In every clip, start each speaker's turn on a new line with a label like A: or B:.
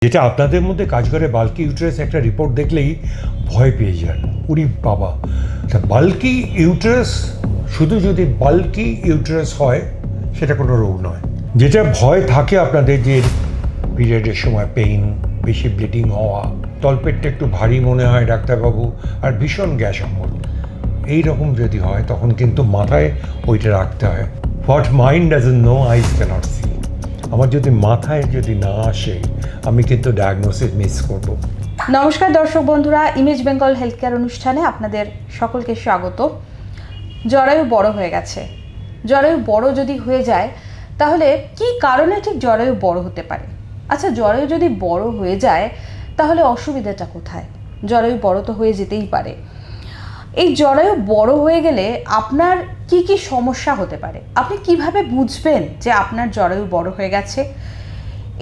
A: যেটা আপনাদের মধ্যে কাজ করে বাল্কি ইউটেরাস একটা রিপোর্ট দেখলেই ভয় পেয়ে যান। উরি বাবা, তা বাল্কি ইউটেরাস শুধু যদি বাল্কি ইউটেরাস হয় সেটা কোনো রোগ নয়। যেটা ভয় থাকে আপনাদের যে পিরিয়ডের সময় পেইন, বেশি ব্লিডিং হওয়া, তলপেটটা একটু ভারী মনে হয় ডাক্তারবাবু, আর ভীষণ গ্যাস অম্বল, এই রকম যদি হয় তখন কিন্তু মাথায় ওইটা রাখতে হয়। What mind doesn't know eyes can't see. আমার যদি মাথায় যদি না আসে আমি কিন্তু ডায়াগনোসিস মিস করব।
B: নমস্কার দর্শক বন্ধুরা, ইমেজ বেঙ্গল হেলথ কেয়ার অনুষ্ঠানে আপনাদের সকলকে স্বাগত। জরায়ু বড় হয়ে গেছে। জরায়ু বড় যদি হয়ে যায় তাহলে কি কারণে ঠিক জরায়ু বড় হতে পারে? আচ্ছা, জরায়ু যদি বড় হয়ে যায় তাহলে অসুবিধাটা কোথায়? জরায়ু বড় তো হয়ে যেতেই পারে। এই জরায়ু বড় হয়ে গেলে আপনার কি কি সমস্যা হতে পারে? আপনি কিভাবে বুঝবেন যে আপনার জরায়ু বড় হয়ে গেছে?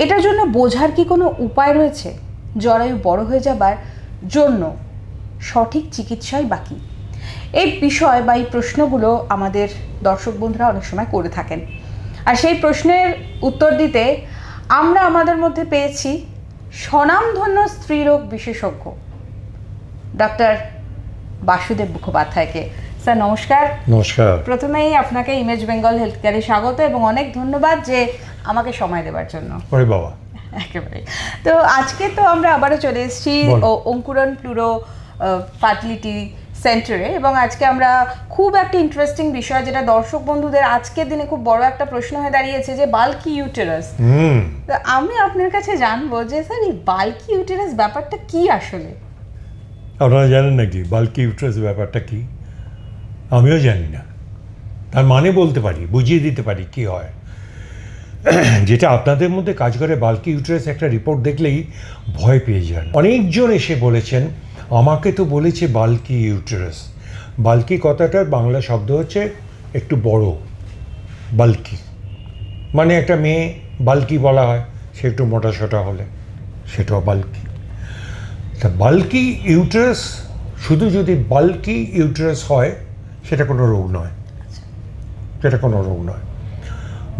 B: এটার জন্য বোঝার কি কোনো উপায় রয়েছে? জরায়ু বড় হয়ে যাবার জন্য সঠিক চিকিৎসাই বাকি। এই বিষয় বা এই প্রশ্নগুলো আমাদের দর্শক বন্ধুরা অনেক সময় করে থাকেন, আর সেই প্রশ্নের উত্তর দিতে আমরা আমাদের মধ্যে পেয়েছি স্বনামধন্য স্ত্রীরোগ বিশেষজ্ঞ ডক্টর বাসুদেব মুখোপাধ্যায়কে। স্যার নমস্কার।
A: নমস্কার।
B: প্রথমেই আপনাকে ইমেজ বেঙ্গল হেলথ কেয়ারে স্বাগত এবং অনেক ধন্যবাদ যে আমাকে সময় দেওয়ার জন্য।
A: ওরে বাবা,
B: একেবারে। তো আজকে তো আমরা আবারও চলে এসেছি অঙ্কুরন প্লুরো ফার্টিলিটি সেন্টারে, এবং আজকে আমরা খুব একটা ইন্টারেস্টিং বিষয়, যেটা দর্শক বন্ধুদের আজকের দিনে খুব বড় একটা প্রশ্ন হয়ে দাঁড়িয়েছে, যে বাল্কি ইউটেরাস। তো আমি আপনার কাছে জানবো যে স্যার এই বাল্কি ইউটেরাস ব্যাপারটা কি আসলে?
A: আপনারা জানেন নাকি বাল্কি ইউটেরাস ব্যাপারটা কি? আমিও জানি না, তার মানে বলতে পারি, বুঝিয়ে দিতে পারি কি হয়। যেটা আপনাদের মধ্যে কাজ করে বাল্কি ইউটেরাস একটা রিপোর্ট দেখলেই ভয় পেয়ে যান। অনেকজন এসে বলেছেন আমাকে তো বলেছে বাল্কি ইউটেরাস। বাল্কি কথাটার বাংলা শব্দ হচ্ছে একটু বড়, বাল্কি মানে একটা মেয়ে বাল্কি বলা হয়, সে একটু মোটা সোটা হলে সেটাও বাল্কি। তা বাল্কি ইউটেরাস শুধু যদি বাল্কি ইউটেরাস হয় সেটা কোনো রোগ নয়, সেটা কোনো রোগ নয়।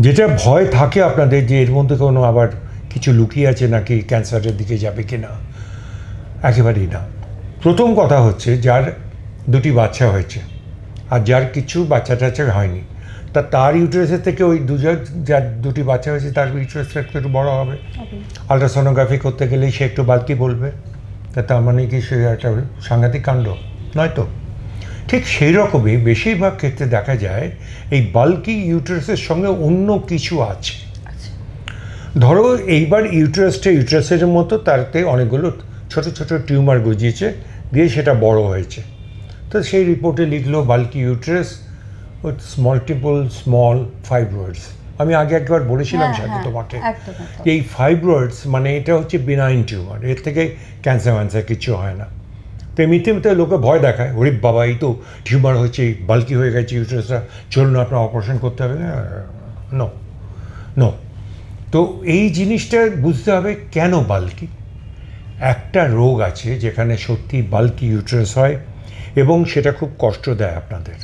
A: যেটা ভয় থাকে আপনাদের যে এর মধ্যে কোনো আবার কিছু লুকিয়ে আছে নাকি, ক্যান্সারের দিকে যাবে কি না, একেবারেই না। প্রথম কথা হচ্ছে যার দুটি বাচ্চা হয়েছে আর যার কিছু বাচ্চা টাচ্চা হয়নি, তার ইউটেরাসের থেকে ওই যার দুটি বাচ্চা হয়েছে তার ইউটেরাসটা একটু বড় হবে। আলট্রাসোনোগ্রাফি করতে গেলেই সে একটু বাল্কি বলবে, তার মানে কি সে একটা সাংঘাতিক কাণ্ড নয় তো? ঠিক সেই রকমই বেশিরভাগ ক্ষেত্রে দেখা যায় এই বাল্কি ইউটেরাসের সঙ্গে অন্য কিছু আছে। ধরো এইবার ইউটেরাসের মতো তাতে অনেকগুলো ছোট ছোট টিউমার গজিয়েছে, দিয়ে সেটা বড় হয়েছে। তো সেই রিপোর্টে লিখলো bulky uterus with multiple small fibroids. আমি আগে একবার বলেছিলাম সাথে তোমাকে, এই ফাইব্রয়েডস মানে এটা হচ্ছে বিনাইন টিউমার, এর থেকে ক্যান্সার কিছু হয় না। তো এমনিতে লোকে ভয় দেখায়, ওরে বাবা এই তো টিউমার হয়েছে, বাল্কি হয়ে গেছে ইউটেরাসটা, চলুন আপনার অপারেশন করতে হবে। No no. তো এই জিনিসটা বুঝতে হবে কেন বাল্কি। একটা রোগ আছে যেখানে সত্যি বাল্কি ইউটেরাস হয় এবং সেটা খুব কষ্ট দেয় আপনাদের।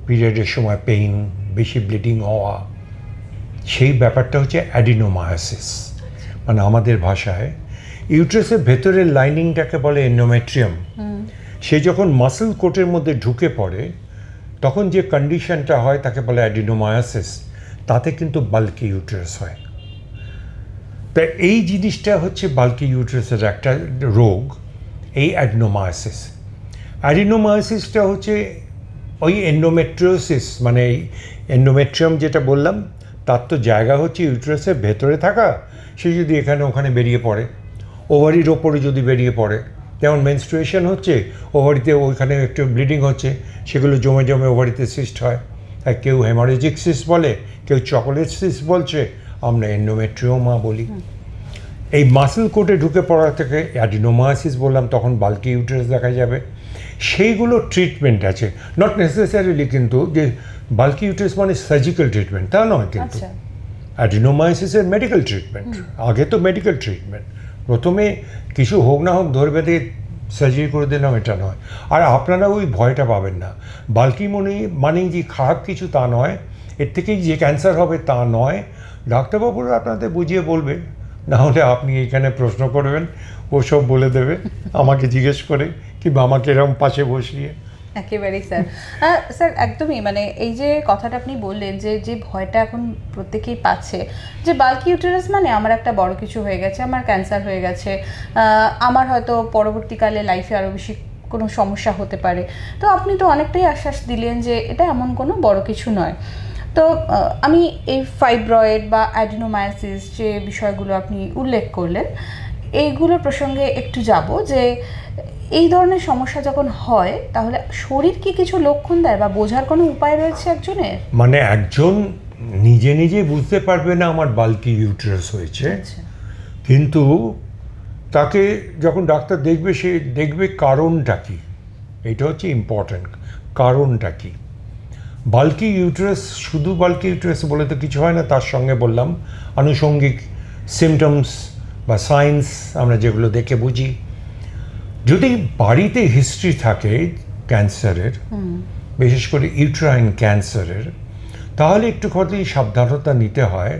A: পিরিয়ডের সময় পেইন, বেশি ব্লিডিং হওয়া, সেই ব্যাপারটা হচ্ছে অ্যাডিনোমায়োসিস। মানে আমাদের ভাষায় ইউটেরাসের ভেতরের লাইনিংটাকে বলে এন্ডোমেট্রিয়াম। সে যখন মাসল কোটের মধ্যে ঢুকে পড়ে তখন যে কন্ডিশনটা হয় তাকে বলে অ্যাডিনোমায়োসিস। তাতে কিন্তু বাল্কি ইউটেরাস হয়। তা এই জিনিসটা হচ্ছে বাল্কি ইউটেরাসের একটা রোগ, এই অ্যাডিনোমায়োসিস। অ্যাডিনোমায়োসিসটা হচ্ছে ওই এন্ডোমেট্রিওসিস, মানে এই এন্ডোমেট্রিয়াম যেটা বললাম তার তো জায়গা হচ্ছে ইউটেরাসের ভেতরে থাকা, সে যদি এখানে ওখানে বেরিয়ে পড়ে, ওভারির ওপরে যদি বেরিয়ে পড়ে, যেমন মেনস্ট্রুয়েশন হচ্ছে, ওভারিতে ওইখানে একটু ব্লিডিং হচ্ছে, সেগুলো জমে জমে ওভারিতে সিস্ট হয়। আর কেউ হেমারেজিক সিস্ট বলে, কেউ চকোলেট সিস্ট বলছে, আমরা এন্ডোমেট্রিওমা বলি। এই মাসল কোটে ঢুকে পড়া থেকে অ্যাডিনোমায়োসিস বললাম, তখন বাল্কি ইউটেরাস দেখা যাবে। সেইগুলো ট্রিটমেন্ট আছে, নট নেসেসারিলি কিন্তু যে বাল্কি ইউটেরাস মানে সার্জিক্যাল ট্রিটমেন্ট তা নয়, কিন্তু অ্যাডিনোমায়োসিসের মেডিকেল ট্রিটমেন্ট। আগে তো মেডিকেল ট্রিটমেন্ট, প্রথমে কিছু হোক না হোক ধরে বেঁধে সার্জারি করে দিলাম, এটা নয়। আর আপনারা ওই ভয়টা পাবেন না। বাল্কি মানেই যে খারাপ কিছু তা নয়, এর থেকেই যে ক্যান্সার হবে তা নয়। ডাক্তারবাবুরা আপনাদের বুঝিয়ে বলবে না হলে আপনি এখানে প্রশ্ন করবেন, ও সব বলে দেবে আমাকে জিজ্ঞেস করে, কিংবা আমাকে এরকম পাশে বসিয়ে।
B: একেবারেই স্যার। স্যার একদমই, মানে এই যে কথাটা আপনি বললেন যে যে ভয়টা এখন প্রত্যেকেই পাচ্ছে যে বাল্কি ইউটেরাস মানে আমার একটা বড় কিছু হয়ে গেছে, আমার ক্যান্সার হয়ে গেছে, আমার হয়তো পরবর্তীকালে লাইফে আরও বেশি কোনো সমস্যা হতে পারে। তো আপনি তো অনেকটাই আশ্বাস দিলেন যে এটা এমন কোনো বড় কিছু নয়। তো আমি এই ফাইব্রয়েড বা অ্যাডিনোমায়োসিস যে বিষয়গুলো আপনি উল্লেখ করলেন, এইগুলোর প্রসঙ্গে একটু যাব যে এই ধরনের সমস্যা যখন হয় তাহলে শরীর কি কিছু লক্ষণ দেয় বা বোঝার কোনো উপায় রয়েছে একজনের?
A: মানে একজন নিজে নিজে বুঝতে পারবে না আমার বাল্কি ইউটেরাস হয়েছে,
B: আচ্ছা,
A: কিন্তু তাকে যখন ডাক্তার দেখবে, সে দেখবে কারণটা কী। এটা হচ্ছে ইম্পর্ট্যান্ট, কারণটা কী। বাল্কি ইউটেরাস, শুধু বাল্কি ইউটেরাস বলে তো কিছু হয় না, তার সঙ্গে বললাম আনুষঙ্গিক সিমটমস বা সাইন্স আমরা যেগুলো দেখে বুঝি। যদি বাড়িতে হিস্ট্রি থাকে ক্যান্সারের, বিশেষ করে ইউট্রাইন ক্যান্সারের, তাহলে একটুখানি সাবধানতা নিতে হয়।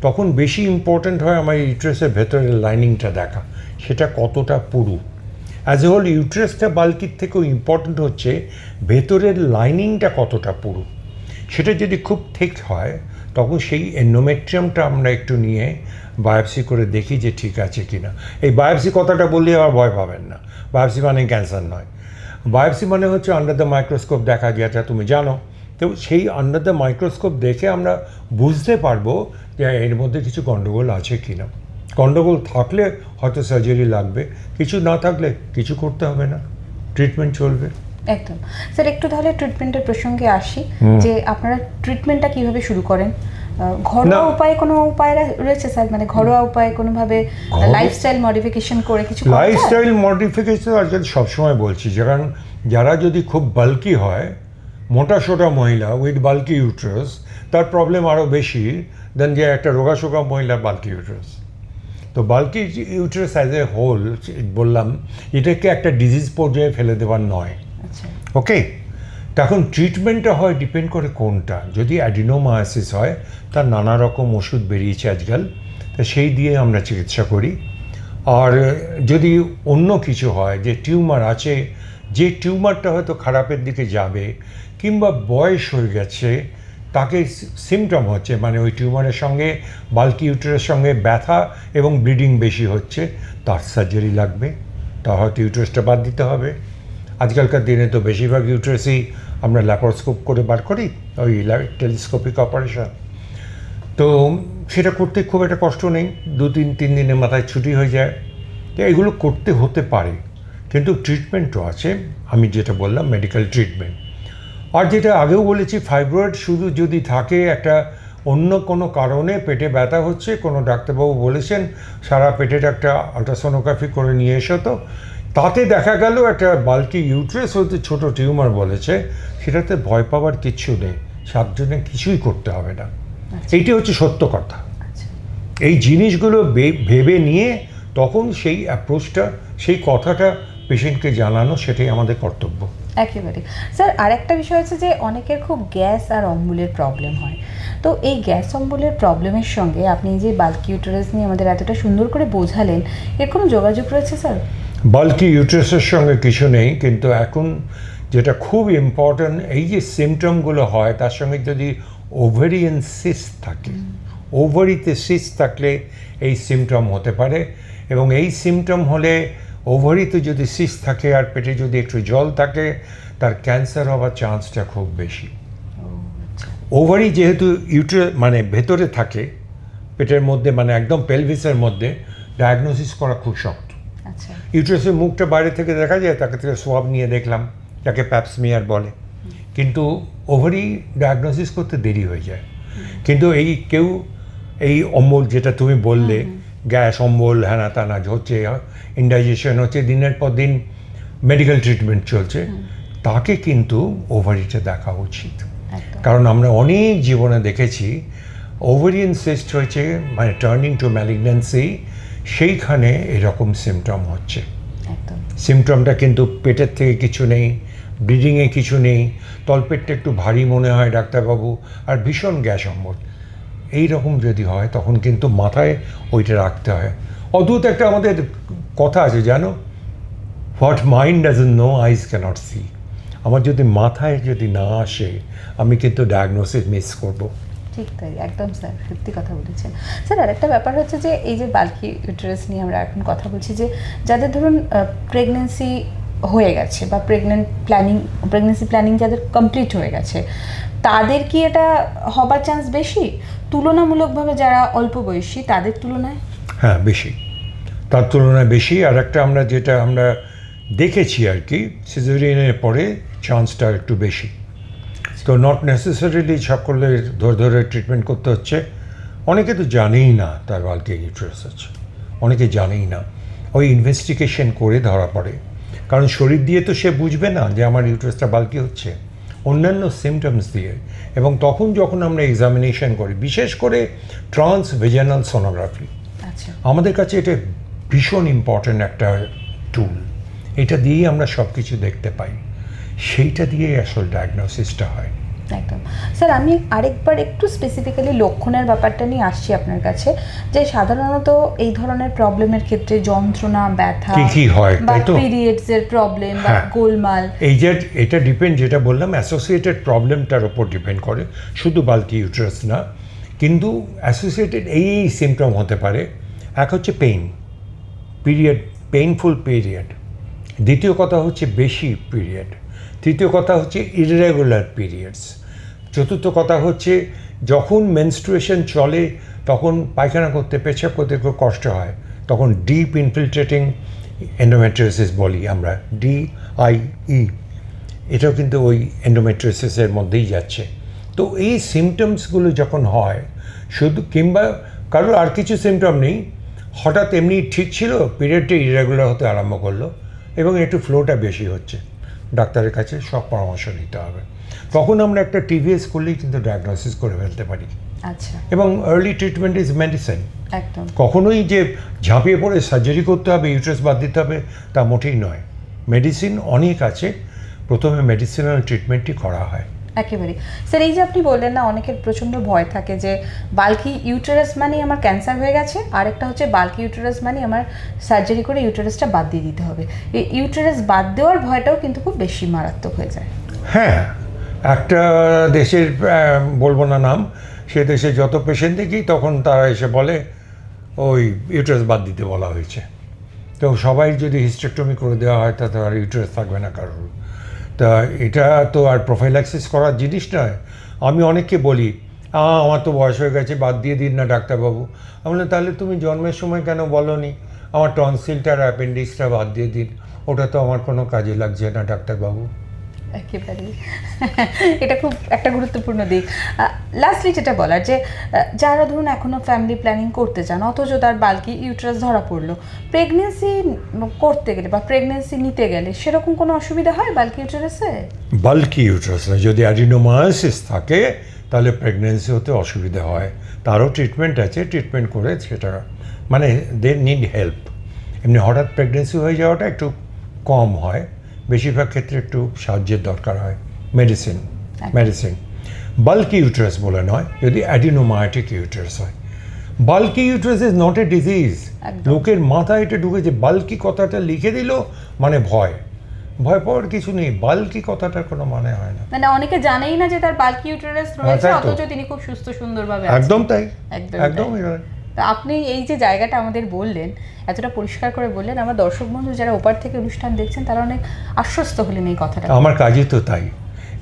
A: তখন বেশি ইম্পর্ট্যান্ট হয় আমার ইউট্রাসের ভেতরের লাইনিংটা দেখা, সেটা কতটা পুরু। অ্যাজ এ হোল ইউট্রাসটা বাল্কির থেকেও ইম্পর্ট্যান্ট হচ্ছে ভেতরের লাইনিংটা কতটা পুরু। সেটা যদি খুব ঠিক হয়, তখন সেই এন্ডোমেট্রিয়ামটা আমরা একটু নিয়ে বায়োপসি করে দেখি যে ঠিক আছে কি না। এই বায়োপসি কথাটা বললে আবার ভয় পাবেন না, বায়োপসি মানে ক্যান্সার নয়। বায়োপসি মানে হচ্ছে আন্ডার দ্য মাইক্রোস্কোপ দেখা, যেটা তুমি জানো। তো সেই আন্ডার দ্য মাইক্রোস্কোপ দেখে আমরা বুঝতে পারবো যে এর মধ্যে কিছু গণ্ডগোল আছে কি না। গণ্ডগোল থাকলে হয়তো সার্জারি লাগবে, কিছু না থাকলে কিছু করতে হবে না, ট্রিটমেন্ট চলবে।
B: একদম। স্যার একটু তাহলে ট্রিটমেন্টের প্রসঙ্গে আসি, যে আপনারা ট্রিটমেন্টটা কিভাবে শুরু করেন? ঘরোয়া উপায়ে কোনো উপায় রয়েছে স্যার? মানে ঘরোয়া উপায়ে কোনোভাবে লাইফস্টাইল মডিফিকেশন করে কিছু করা যায়?
A: লাইফস্টাইল মডিফিকেশন আজকাল সবসময় বলছি, কারণ যারা যদি খুব বাল্কি হয়, মোটা সোটা মহিলা উইথ বাল্কি ইউট্রাস, তার প্রবলেম আরও বেশি দেন যে একটা রোগাশোকা মহিলার বাল্কি ইউট্রাস। তো bulky uterus as a whole বললাম, এটাকে একটা ডিজিজ পর্যায়ে ফেলে দেওয়ার নয়।
B: আচ্ছা,
A: ওকে, তখন ট্রিটমেন্টটা হয় ডিপেন্ড করে কোনটা। যদি অ্যাডিনোমায়োসিস হয়, তার নানা রকম ওষুধ বেরিয়েছে আজকাল, তা সেই দিয়ে আমরা চিকিৎসা করি। আর যদি অন্য কিছু হয়, যে টিউমার আছে, যে টিউমারটা হয়তো খারাপের দিকে যাবে, কিংবা বয়স হয়ে গেছে, তাকে সিমটম হচ্ছে, মানে ওই টিউমারের সঙ্গে বাল্কি ইউটারের সঙ্গে ব্যথা এবং ব্লিডিং বেশি হচ্ছে, তার সার্জারি লাগবে, তা হয়তো ইউটারেসটা বাদ দিতে হবে। আজকালকার দিনে তো বেশিরভাগ ইউটারেসই আমরা ল্যাপারোস্কোপ করে বার করি, ওই টেলিস্কোপিক অপারেশন। তো সেটা করতে খুব একটা কষ্ট নেই, 2-3 দিনের মাথায় ছুটি হয়ে যায়। তো এগুলো করতে হতে পারে, কিন্তু ট্রিটমেন্টও আছে। আমি যেটা বললাম মেডিকেল ট্রিটমেন্ট। আর যেটা আগেও বলেছি, ফাইব্রয়েড শুধু যদি থাকে একটা অন্য কোনো কারণে পেটে ব্যথা হচ্ছে, কোনো ডাক্তারবাবু বলেছেন সারা পেটের একটা আলট্রাসোনোগ্রাফি করে নিয়ে এসো, তো তাতে দেখা গেল একটা বাল্কি ইউট্রাস হতে ছোটো টিউমার বলেছে, সেটাতে ভয় পাওয়ার কিচ্ছু নেই, সাবধানে কিছুই করতে হবে না। এইটি হচ্ছে সত্য কথা। এই জিনিসগুলো ভেবে নিয়ে তখন সেই অ্যাপ্রোচটা, সেই কথাটা পেশেন্টকে জানানো, সেটাই আমাদের কর্তব্য।
B: একেবারে। স্যার আরেকটা বিষয় হচ্ছে যে অনেকের খুব গ্যাস আর অম্বলের প্রবলেম হয়। তো এই গ্যাস অম্বলের প্রবলেমের সঙ্গে আপনি যে বাল্কি ইউটেরাস নিয়ে আমাদের এতটা সুন্দর করে বোঝালেন, এর কোনো যোগাযোগ রয়েছে স্যার?
A: বাল্কি ইউটেরাসের সঙ্গে কিছু নেই, কিন্তু এখন যেটা খুব ইম্পর্ট্যান্ট, এই যে সিমটমগুলো হয়, তার সঙ্গে যদি ওভারিয়ান সিস্ট থাকে, ওভারিতে সিস্ট থাকলে এই সিমটম হতে পারে। এবং এই সিমটম হলে, ওভারিতে যদি সিস্ট থাকে আর পেটে যদি একটু জল থাকে, তার ক্যান্সার হওয়ার চান্সটা খুব বেশি। ওভারি যেহেতু মানে ভেতরে থাকে পেটের মধ্যে, মানে একদম পেলভিসের মধ্যে, ডায়াগনোসিস করা খুব শক্ত।
B: আচ্ছা,
A: ইউট্রাসের মুখটা বাইরে থেকে দেখা যায়, তাকে থেকে সোয়াব নিয়ে দেখলাম, যাকে প্যাপসমিয়ার বলে, কিন্তু ওভারি ডায়াগনোসিস করতে দেরি হয়ে যায়। কিন্তু এই অম্বল যেটা তুমি বললে, গ্যাস অম্বল হ্যানা তানা হচ্ছে, ইনডাইজেশন হচ্ছে, দিনের পর দিন মেডিকেল ট্রিটমেন্ট চলছে, তাকে কিন্তু ওভারিটা দেখা উচিত। কারণ আমরা অনেক জীবনে দেখেছি ওভারিয়ান সিস্ট হয়েছে, মানে টার্নিং টু ম্যালিগন্যান্সি, সেইখানে এরকম সিমটম হচ্ছে। সিমটমটা কিন্তু পেটের থেকে কিছু নেই, ব্লিডিংয়ে কিছু নেই, তলপেটটা একটু ভারী মনে হয় ডাক্তারবাবু, আর ভীষণ গ্যাস অম্বল। এই রকম যদি হয় তখন কিন্তু মাথায় ওইটা রাখতে হয়। অদ্ভুত একটা আমাদের কথা আছে জানো, what mind doesn't know eyes can't see. আমার যদি মাথায় যদি না আসে আমি কিন্তু ডায়াগনোসিস মিস করবো।
B: ঠিক তাই, একদম স্যার, সত্যি কথা বলেছেন। স্যার আরেকটা ব্যাপার হচ্ছে যে এই যে বাল্কি ইউটেরাস নিয়ে আমরা এখন কথা বলছি, যে যাদের ধরুন প্রেগনেন্সি হয়ে গেছে বা প্রেগনেন্সি প্ল্যানিং যাদের কমপ্লিট হয়ে গেছে, তাদের কি এটা হবার চান্স বেশি তুলনামূলকভাবে যারা অল্প বয়সী তাদের তুলনায়?
A: হ্যাঁ, বেশি, তার তুলনায় বেশি। আর একটা যেটা আমরা দেখেছি আর কি, সিজারিয়ানের পরে চান্সটা একটু বেশি। তো নট নেসেসারিলি সকলের ধরে ধরে ট্রিটমেন্ট করতে হচ্ছে। অনেকে তো জানেই না তার বাল্কি ইউটেরাস আছে, অনেকে জানেই না, ওই ইনভেস্টিগেশন করে ধরা পড়ে। কারণ শরীর দিয়ে তো সে বুঝবে না যে আমার ইউটেরাসটা বাল্কি হচ্ছে, অন্যান্য সিমটমস দিয়ে। এবং তখন যখন আমরা এক্সামিনেশন করি, বিশেষ করে ট্রান্সভেজানাল সোনোগ্রাফি,
B: আচ্ছা,
A: আমাদের কাছে এটা ভীষণ ইম্পর্ট্যান্ট একটা টুল। এটা দিয়েই আমরা সব কিছু দেখতে পাই, সেইটা দিয়েই আসল ডায়াগনোসিসটা হয়।
B: একদম। স্যার আমি আরেকবার একটু স্পেসিফিক্যালি লক্ষণের ব্যাপারটা নিয়ে আসছি আপনার কাছে, যে সাধারণত এই ধরনের প্রবলেমের ক্ষেত্রে যন্ত্রণা, ব্যথা,
A: কি হয়
B: বা
A: তাই তো?
B: পিরিয়ডসের প্রবলেম বা
A: হ্যাঁ।
B: গোলমাল,
A: এই যে এটা ডিপেন্ড, যেটা বললাম অ্যাসোসিয়েটেড প্রবলেমটার ওপর ডিপেন্ড করে, শুধু বাল্কি ইউটেরাস না, কিন্তু অ্যাসোসিয়েটেড এই সিমটম হতে পারে। এক হচ্ছে পিরিয়ড, পেইনফুল পিরিয়ড। দ্বিতীয় কথা হচ্ছে বেশি পিরিয়ড। তৃতীয় কথা হচ্ছে ইররেগুলার পিরিয়ডস। চতুর্থ কথা হচ্ছে যখন মেনস্ট্রুয়েশন চলে তখন পায়খানা করতে, পেচ্ছাপ করতে খুব কষ্ট হয়, তখন ডিপ ইনফিলট্রেটিং এন্ডোমেট্রিওসিস বলি আমরা, DIE। এটাও কিন্তু ওই এন্ডোমেট্রিওসিসের মধ্যেই যাচ্ছে। তো এই সিমটমসগুলো যখন হয়, শুধু কিংবা কারোর আর কিছু সিমটম নেই, হঠাৎ এমনি ঠিক ছিল, পিরিয়ডটা ইরেগুলার হতে আরম্ভ করলো এবং একটু ফ্লোটা বেশি হচ্ছে, ডাক্তারের কাছে সব পরামর্শ নিতে হবে। তখন আমরা একটা TVS করলেই কিন্তু ডায়াগনোসিস করে ফেলতে পারি।
B: আচ্ছা,
A: এবং আর্লি ট্রিটমেন্ট ইজ মেডিসিন।
B: একদম।
A: কখনোই যে ঝাঁপিয়ে পড়ে সার্জারি করতে হবে, ইউট্রাস বাদ দিতে হবে, তা মোটেই নয়। মেডিসিন অনেক আছে, প্রথমে মেডিসিনাল ট্রিটমেন্টই করা হয়।
B: একেবারে। স্যার এই যে আপনি বললেন না, অনেকের প্রচণ্ড ভয় থাকে যে বাল্কি ইউটেরাস মানে আমার ক্যান্সার হয়ে গেছে, আর একটা হচ্ছে বাল্কি ইউটেরাস মানে আমার সার্জারি করে ইউটেরাসটা বাদ দিয়ে দিতে হবে। এই ইউটেরাস বাদ দেওয়ার ভয়টাও কিন্তু খুব বেশি মারাত্মক হয়ে যায়।
A: হ্যাঁ, একটা দেশের বলবো না নাম, সে দেশে যত পেশেন্ট দেখি তখন তারা এসে বলে ওই ইউটেরাস বাদ দিতে বলা হয়েছে। তো সবাই যদি হিস্টেক্টমি করে দেওয়া হয় তাতে আর ইউটেরাস থাকবে না কারোর। তা এটা তো আর প্রোফাইল্যাক্সিস করার জিনিস নয়। আমি অনেককে বলি, আমার তো বয়স হয়ে গেছে, বাদ দিয়ে দিন না ডাক্তারবাবু। আমি বললাম তাহলে তুমি জন্মের সময় কেন বলোনি আমার টনসিলটা আর অ্যাপেন্ডিক্সটা বাদ দিয়ে দিন, ওটা তো আমার কোনো কাজে লাগছে না ডাক্তারবাবু।
B: একেবারে। এটা খুব একটা গুরুত্বপূর্ণ দিক। লাস্টলি যেটা বলার, যে যারা ধরুন এখনও ফ্যামিলি প্ল্যানিং করতে চান অথচ তার বাল্কি ইউটেরাস ধরা পড়লো, প্রেগনেন্সি করতে গেলে বা প্রেগনেন্সি নিতে গেলে সেরকম কোনো অসুবিধা হয় বাল্কি ইউটেরাসে?
A: বাল্কি ইউটেরাস না, যদি অ্যাডিনোমায়োসিস থাকে তাহলে প্রেগনেন্সি হতে অসুবিধা হয়। তারও ট্রিটমেন্ট আছে, ট্রিটমেন্ট করে সেটা মানে দে নিড হেল্প। এমনি হঠাৎ প্রেগনেন্সি হয়ে যাওয়াটা একটু কম হয়, বেশিরভাগ ক্ষেত্রে একটু সাহায্যের দরকার হয়, মেডিসিন। বাল্কি ইউটেরাস বলে নয়, যদি অ্যাডিনোমায়োটিক ইউটেরাস হয়। Bulky uterus is not a disease.
B: একদম।
A: লোকের মাথায় এটা ঢুকেছে, বাল্কি কথাটা লিখে দিল মানে ভয় পাওয়ার কিছু নেই, বাল্কি কথাটার কোনো মানে হয় না।
B: মানে অনেকে জানেই না যে তার বাল্কি ইউটেরাস রয়েছে,
A: তাই তো।
B: অথচ তিনি খুব সুস্থ সুন্দরভাবে
A: একদম তাই,
B: একদম
A: একদম।
B: তা আপনি এই যে জায়গাটা আমাদের বললেন, এতটা পরিষ্কার করে বললেন, আমার দর্শক বন্ধু যারা ওপার থেকে অনুষ্ঠান দেখছেন তারা অনেক আশ্বস্ত হলেন এই কথাটা।
A: আমার কাজই তো তাই,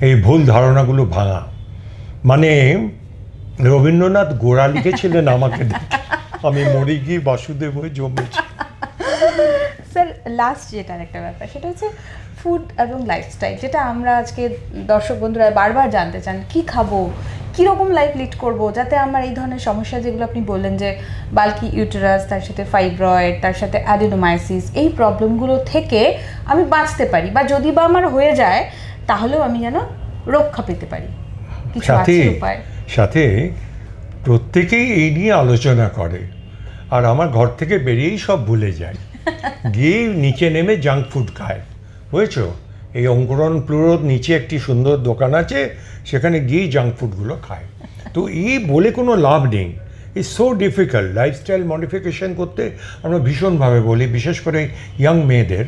A: এই ভুল ধারণাগুলো ভাঙা। মানে রবীন্দ্রনাথ গোড়া লিখেছিলেন আমাকে দেখে, আমি মরে গিয়ে বাসুদেব হয়ে জমেছি।
B: স্যার লাস্ট যেটার একটা ব্যাপার, সেটা হচ্ছে ফুড এবং লাইফস্টাইল, যেটা আমরা আজকে দর্শক বন্ধুরা বারবার জানতে চান, কি খাবো, কীরকম লাইফ লিড করব যাতে আমার এই ধরনের সমস্যা যেগুলো আপনি বললেন যে বাল্কি ইউটেরাস, তার সাথে ফাইব্রয়েড, তার সাথে অ্যাডিনোমায়োসিস, এই প্রবলেমগুলো থেকে আমি বাঁচতে পারি, বা যদি বা আমার হয়ে যায় তাহলেও আমি যেন রক্ষা পেতে পারি, কিছু আছে উপায়?
A: সাথে প্রত্যেকেই এই নিয়ে আলোচনা করে, আর আমার ঘর থেকে বেরিয়েই সব ভুলে যায়, গিয়ে নিচে নেমে জাঙ্ক ফুড খায়, বুঝেছো? এই অঙ্কুরন প্লুরোর নিচে একটি সুন্দর দোকান আছে, সেখানে গিয়েই জাঙ্ক ফুডগুলো খায়। তো এই বলে কোনো লাভ নেই। It's so difficult lifestyle modification করতে। আমরা ভীষণভাবে বলি, বিশেষ করে ইয়াং মেয়েদের,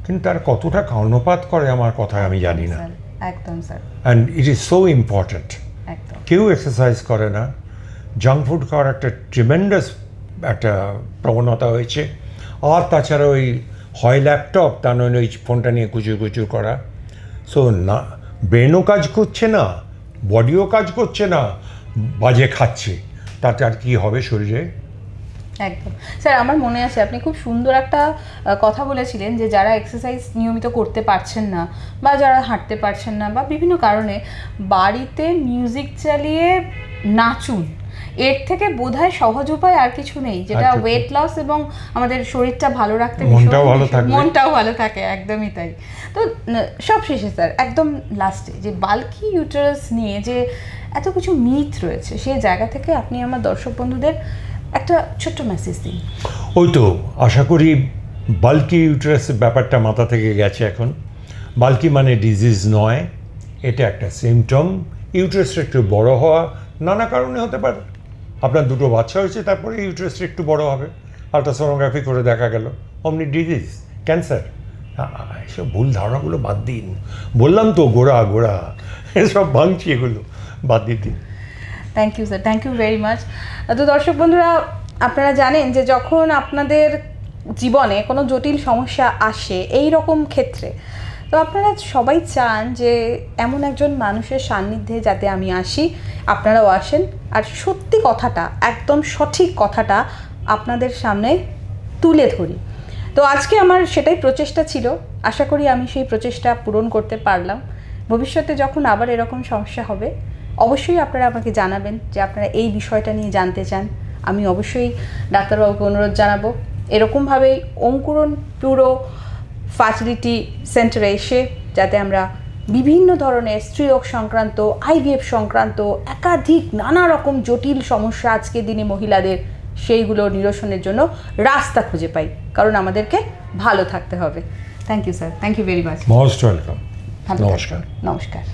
A: কিন্তু তার কতটা কর্ণপাত করে আমার কথায় আমি জানি না।
B: স্যার, একদম sir,
A: and it is so important.
B: একদম।
A: কেউ এক্সারসাইজ করে না, জাঙ্ক ফুড খাওয়ার একটা ট্রিমেন্ডাস একটা প্রবণতা হয়েছে। আর তাছাড়া ওই হয় ল্যাপটপ, তা নয় ওই ফোনটা নিয়ে কুচুর কুচুর করা। সো না, ব্রেনও কাজ করছে না, বডিও কাজ করছে না, বাজে খাচ্ছে, তাতে আর কী হবে শরীরে?
B: একদম স্যার, আমার মনে আছে আপনি খুব সুন্দর একটা কথা বলেছিলেন যে যারা এক্সারসাইজ নিয়মিত করতে পারছেন না বা যারা হাঁটতে পারছেন না বা বিভিন্ন কারণে, বাড়িতে মিউজিক চালিয়ে নাচুন। এর থেকে বোধহয় সহজ উপায় আর কিছু নেই, যেটা
A: আর কিছু
B: ওয়েট লস এবং আমাদের শরীরটা ভালো রাখতে
A: মনটাও ভালো থাকবে।
B: মনটাও ভালো থাকে, একদমই তাই। তো সব শেষে স্যার, একদম লাস্টে, যে বাল্কি ইউটারাস নিয়ে যে এত কিছু মিথ রয়েছে, সেই জায়গা থেকে আপনি আমার দর্শক বন্ধুদের একটা ছোট্ট মেসেজ দিন।
A: ওই তো, আশা করি বাল্কি ইউটারাসের ব্যাপারটা মাথা থেকে গেছে এখন। বাল্কি মানে ডিজিজ নয়, এটা একটা সিমটম। ইউটারাসটা একটু বড় হওয়া নানা কারণে হতে পারে। আপনার দুটো বাচ্চা হয়েছে, তারপরে ইউটারাসটা একটু বড় হবে, আলট্রাসোনোগ্রাফি করে দেখা গেল অমনি ডিজিজ, ক্যান্সার। এসব ভুল ধারণাগুলো বাদ দিন। বললাম তো, গোড়া গোড়া এসব ভাঙছি, এগুলো বাদ দিতে।
B: Thank you sir, thank you very much. তো দর্শক বন্ধুরা, আপনারা জানেন যে যখন আপনাদের জীবনে কোনো জটিল সমস্যা আসে এই রকম ক্ষেত্রে, তো আপনারা সবাই চান যে এমন একজন মানুষের সান্নিধ্যে যাতে আমি আসি, আপনারাও আসেন, আর সত্যি কথাটা, একদম সঠিক কথাটা আপনাদের সামনে তুলে ধরি। তো আজকে আমার সেটাই প্রচেষ্টা ছিল। আশা করি আমি সেই প্রচেষ্টা পূরণ করতে পারলাম। ভবিষ্যতে যখন আবার এরকম সমস্যা হবে, অবশ্যই আপনারা আমাকে জানাবেন যে আপনারা এই বিষয়টা নিয়ে জানতে চান। আমি অবশ্যই ডাক্তারবাবুকে অনুরোধ জানাবো এরকমভাবেই অঙ্কুরন পুরো ফার্টিলিটি সেন্টারে এসে যাতে আমরা বিভিন্ন ধরনের স্ত্রীরোগ সংক্রান্ত, আইভিএফ সংক্রান্ত একাধিক নানা রকম জটিল সমস্যা আজকের দিনে মহিলাদের, সেইগুলো নিরসনের জন্য রাস্তা খুঁজে পাই, কারণ আমাদেরকে ভালো থাকতে হবে। Thank you sir, thank you very much.
A: Most welcome.
B: ভালো
A: নমস্কার।
B: থাকবেন। নমস্কার।